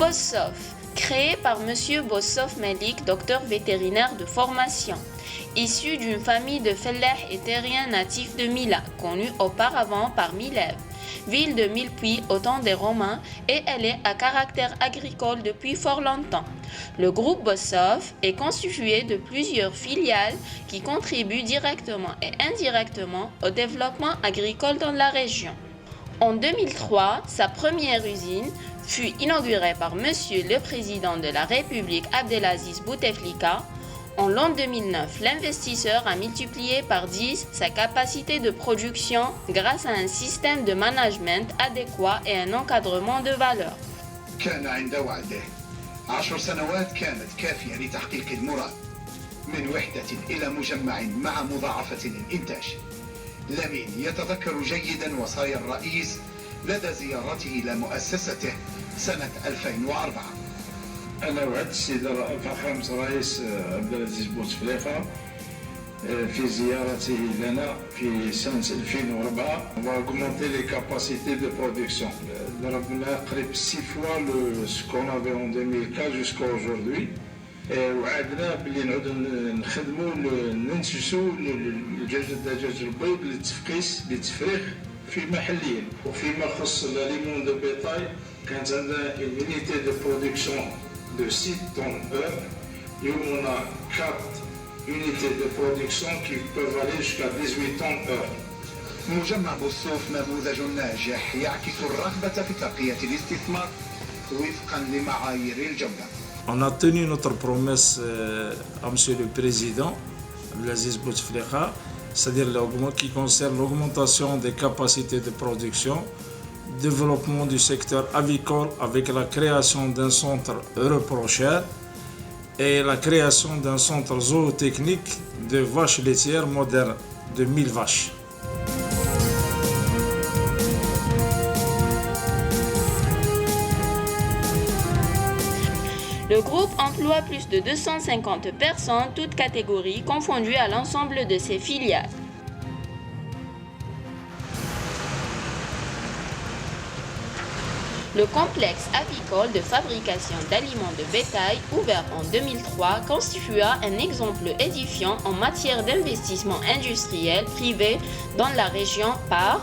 Bossof, créé par M. Bossof Malik, docteur vétérinaire de formation. Issu d'une famille de fellahs et terriens natifs de Mila, connue auparavant par Milève, ville de Millepuis au temps des Romains, et elle est à caractère agricole depuis fort longtemps. Le groupe Bossof est constitué de plusieurs filiales qui contribuent directement et indirectement au développement agricole dans la région. En 2003, sa première usine fut inaugurée par Monsieur le Président de la République Abdelaziz Bouteflika. En l'an 2009, l'investisseur a multiplié par 10 sa capacité de production grâce à un système de management adéquat et un encadrement de valeur. كان عند وعده 10 سنوات كانت كافية لتحقيق المراد من وحدة إلى مجمع مع مضاعفة الإنتاج. لمين يتذكر جيدا وصايا الرئيس لدى زيارته إلى مؤسسته سنة 2004. أنا وعدت السيد فخامة الرئيس عبد العزيز بوتفليقة في زيارته لنا في سنة 2004 وأغمونتي لي كاباسيتي دو برودكسيون. ضربنا قريب 6 fois ce qu'on avait en 2004 jusqu'à aujourd'hui. وعدنا باللي نعودوا نخدموا ننتجوا الدجاج البيض للتفقيس للتفريخ في محليا. وفيما يخص لاليمون دو بيتاي كانت عندنا unité de production de 6 tonnes heure. On a 4 unités de production qui peuvent aller jusqu'à 18 tonnes heure. مجمع بوسوف نموذج ناجح يعكس الرغبة في ترقية الاستثمار وفقا لمعايير الجودة. On a tenu notre promesse à Monsieur le Président Abdelaziz Bouteflika, c'est-à-dire qui concerne l'augmentation des capacités de production, développement du secteur avicole avec la création d'un centre reprocheur et la création d'un centre zootechnique de vaches laitières modernes de 1000 vaches. Le groupe emploie plus de 250 personnes, toutes catégories confondues à l'ensemble de ses filiales. Le complexe avicole de fabrication d'aliments de bétail, ouvert en 2003, constitua un exemple édifiant en matière d'investissement industriel privé dans la région par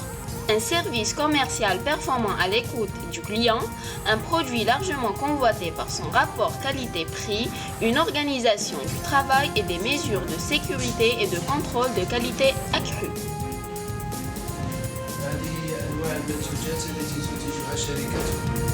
un service commercial performant à l'écoute du client, un produit largement convoité par son rapport qualité-prix, une organisation du travail et des mesures de sécurité et de contrôle de qualité accrues. المنتوجات التي تنتجها شركته.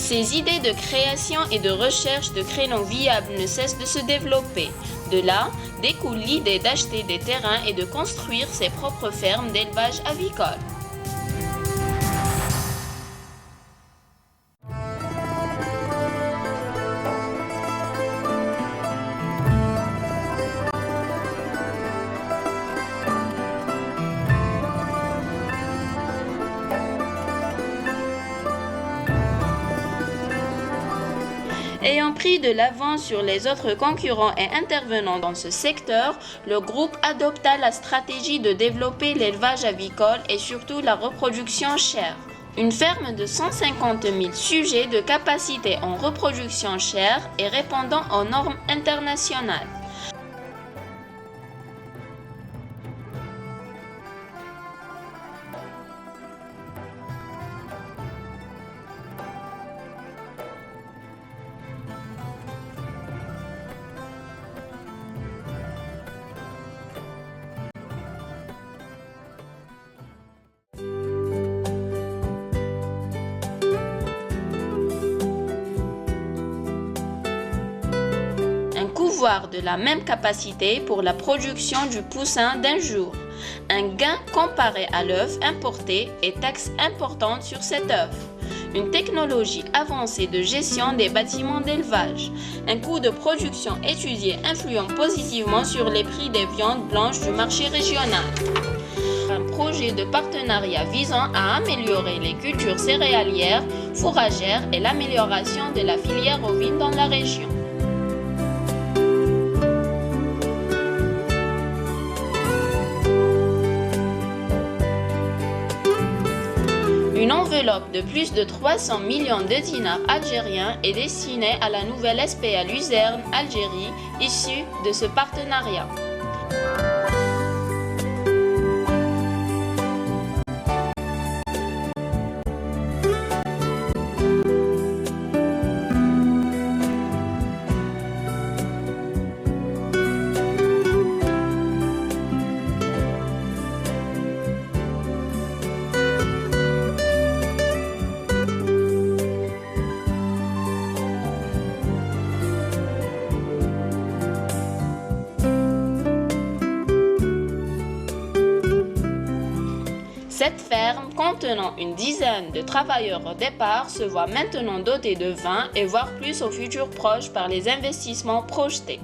Ces idées de création et de recherche de créneaux viables ne cessent de se développer. De là découle l'idée d'acheter des terrains et de construire ses propres fermes d'élevage avicole. Ayant pris de l'avance sur les autres concurrents et intervenant dans ce secteur, le groupe adopta la stratégie de développer l'élevage avicole et surtout la reproduction chair. Une ferme de 150 000 sujets de capacité en reproduction chair et répondant aux normes internationales. voire de la même capacité pour la production du poussin d'un jour. Un gain comparé à l'œuf importé et taxe importante sur cet œuf. Une technologie avancée de gestion des bâtiments d'élevage. Un coût de production étudié influant positivement sur les prix des viandes blanches du marché régional. Un projet de partenariat visant à améliorer les cultures céréalières, fourragères et l'amélioration de la filière ovine dans la région. Une enveloppe de plus de 300 millions de dinars algériens est destinée à la nouvelle SPA Luzerne Algérie issue de ce partenariat. Cette ferme, contenant une dizaine de travailleurs au départ, se voit maintenant dotée de 20 et voire plus au futur proche par les investissements projetés.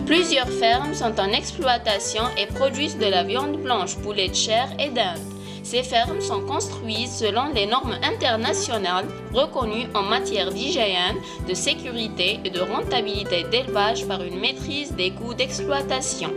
Plusieurs fermes sont en exploitation et produisent de la viande blanche, poulet de chair et dinde. Ces fermes sont construites selon les normes internationales reconnues en matière d'hygiène, de sécurité et de rentabilité d'élevage par une maîtrise des coûts d'exploitation.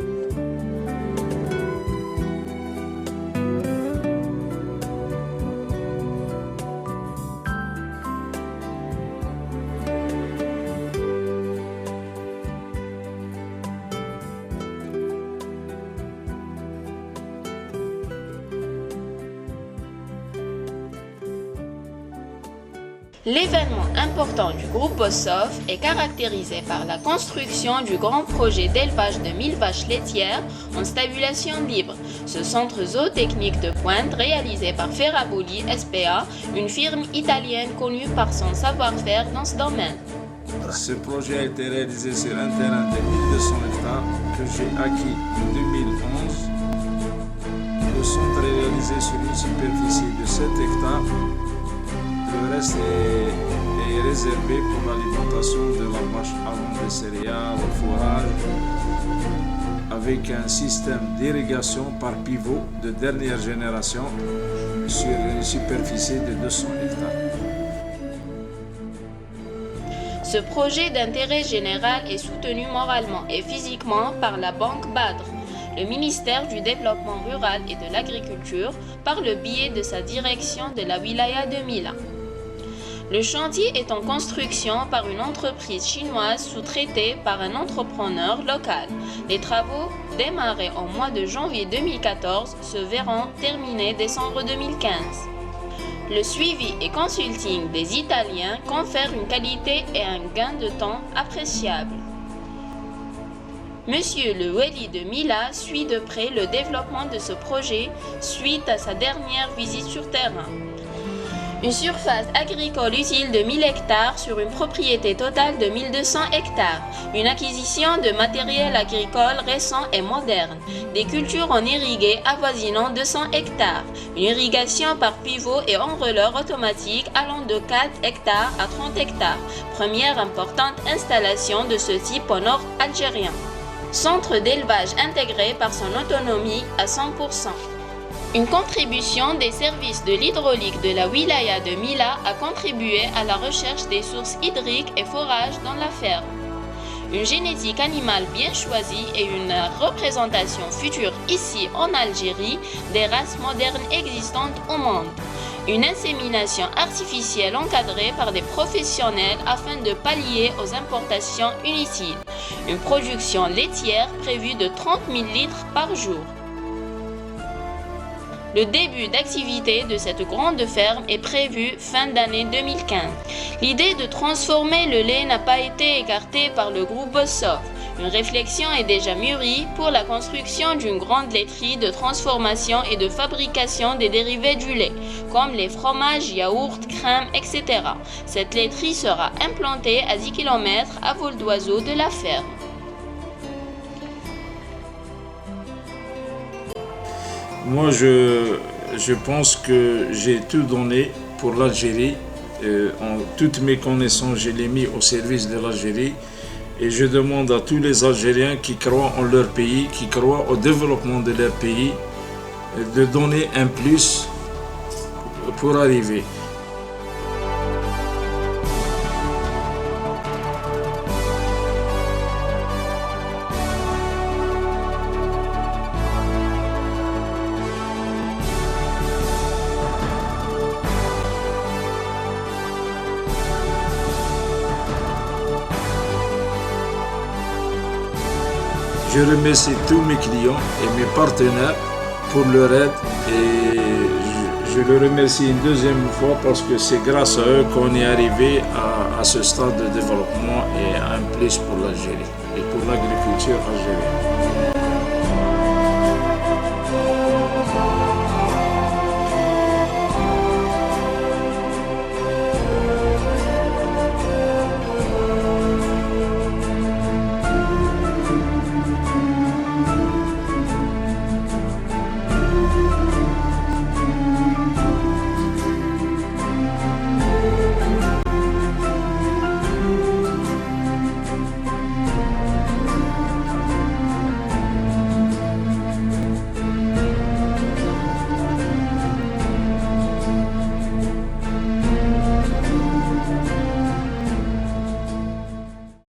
L'événement important du groupe Bossof est caractérisé par la construction du grand projet d'élevage de 1000 vaches laitières en stabulation libre. Ce centre zootechnique de pointe réalisé par Ferraboli SPA, une firme italienne connue par son savoir-faire dans ce domaine. Ce projet a été réalisé sur un terrain de 1200 hectares que j'ai acquis en 2011. Le centre est réalisé sur une superficie de 7 hectares. Le reste est réservé pour l'alimentation de la vache avant des céréales, au fourrage, avec un système d'irrigation par pivot de dernière génération sur une superficie de 200 hectares. Ce projet d'intérêt général est soutenu moralement et physiquement par la Banque Badr, le ministère du Développement rural et de l'Agriculture, par le biais de sa direction de la wilaya de Mila. Le chantier est en construction par une entreprise chinoise sous-traitée par un entrepreneur local. Les travaux, démarrés au mois de janvier 2014, se verront terminés décembre 2015. Le suivi et consulting des Italiens confèrent une qualité et un gain de temps appréciables. Monsieur le Wali de Mila suit de près le développement de ce projet suite à sa dernière visite sur terrain. Une surface agricole utile de 1000 hectares sur une propriété totale de 1200 hectares. Une acquisition de matériel agricole récent et moderne. Des cultures en irrigué avoisinant 200 hectares. Une irrigation par pivot et enrouleur automatique allant de 4 hectares à 30 hectares. Première importante installation de ce type au nord algérien. Centre d'élevage intégré par son autonomie à 100%. Une contribution des services de l'hydraulique de la wilaya de Mila a contribué à la recherche des sources hydriques et forages dans la ferme. Une génétique animale bien choisie et une représentation future ici en Algérie des races modernes existantes au monde. Une insémination artificielle encadrée par des professionnels afin de pallier aux importations inutiles. Une production laitière prévue de 30 000 litres par jour. Le début d'activité de cette grande ferme est prévu fin d'année 2015. L'idée de transformer le lait n'a pas été écartée par le groupe Bossoff. Une réflexion est déjà mûrie pour la construction d'une grande laiterie de transformation et de fabrication des dérivés du lait, comme les fromages, yaourts, crèmes, etc. Cette laiterie sera implantée à 10 km à vol d'oiseau de la ferme. Moi, je pense que j'ai tout donné pour l'Algérie. Toutes mes connaissances, je les ai mis au service de l'Algérie. Et je demande à tous les Algériens qui croient en leur pays, qui croient au développement de leur pays, de donner un plus pour arriver. Je remercie tous mes clients et mes partenaires pour leur aide et je le remercie une deuxième fois parce que c'est grâce à eux qu'on est arrivé à ce stade de développement et à un plus pour l'Algérie et pour l'agriculture algérienne.